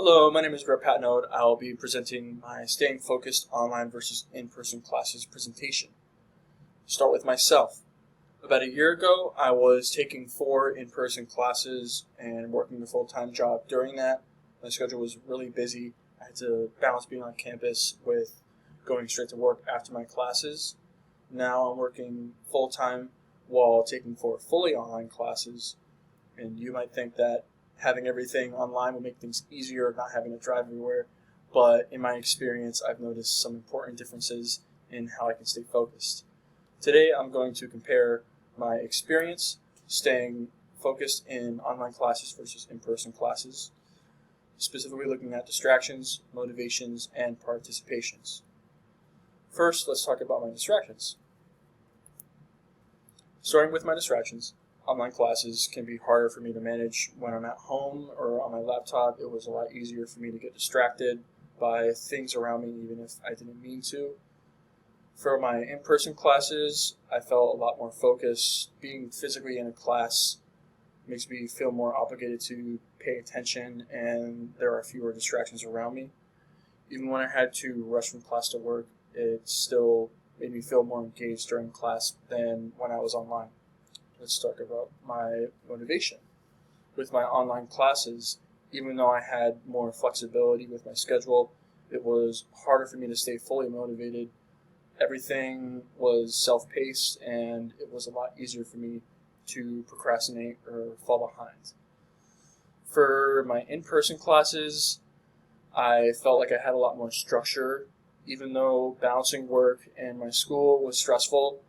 Hello, my name is Brett Patnode. I'll be presenting my Staying Focused Online versus In-Person Classes presentation. Start with myself. About a year ago, I was taking 4 in-person classes and working a full-time job during that. My schedule was really busy. I had to balance being on campus with going straight to work after my classes. Now I'm working full-time while taking 4 fully online classes, and you might think that having everything online will make things easier, not having to drive everywhere. But in my experience, I've noticed some important differences in how I can stay focused. Today, I'm going to compare my experience staying focused in online classes versus in-person classes, specifically looking at distractions, motivations, and participations. First, let's talk about my distractions. Starting with my distractions, online classes can be harder for me to manage when I'm at home or on my laptop. It was a lot easier for me to get distracted by things around me, even if I didn't mean to. For my in-person classes, I felt a lot more focused. Being physically in a class makes me feel more obligated to pay attention, and there are fewer distractions around me. Even when I had to rush from class to work, it still made me feel more engaged during class than when I was online. Let's talk about my motivation. With my online classes, even though I had more flexibility with my schedule, it was harder for me to stay fully motivated. Everything was self-paced, and it was a lot easier for me to procrastinate or fall behind. For my in-person classes, I felt like I had a lot more structure. Even though balancing work and my school was stressful,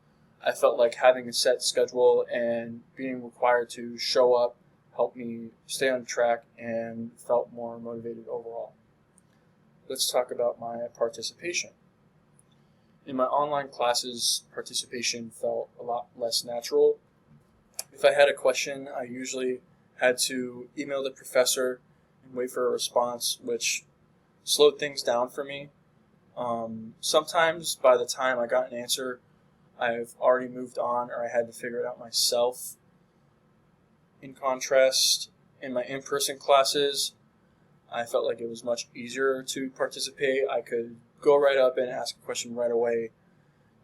I felt like having a set schedule and being required to show up helped me stay on track and felt more motivated overall. Let's talk about my participation. In my online classes, participation felt a lot less natural. If I had a question, I usually had to email the professor and wait for a response, which slowed things down for me. Sometimes by the time I got an answer, I've already moved on or I had to figure it out myself. In contrast, in my in-person classes, I felt like it was much easier to participate. I could go right up and ask a question right away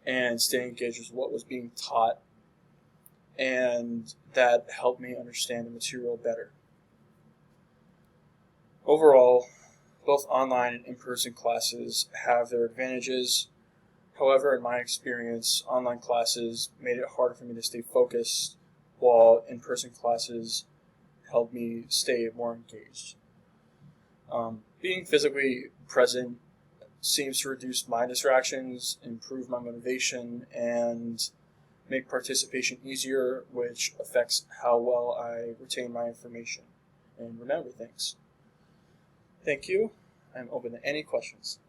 and stay engaged with what was being taught, and that helped me understand the material better. Overall, both online and in-person classes have their advantages. However, in my experience, online classes made it harder for me to stay focused, while in-person classes helped me stay more engaged. Being physically present seems to reduce my distractions, improve my motivation, and make participation easier, which affects how well I retain my information and remember things. Thank you. I'm open to any questions.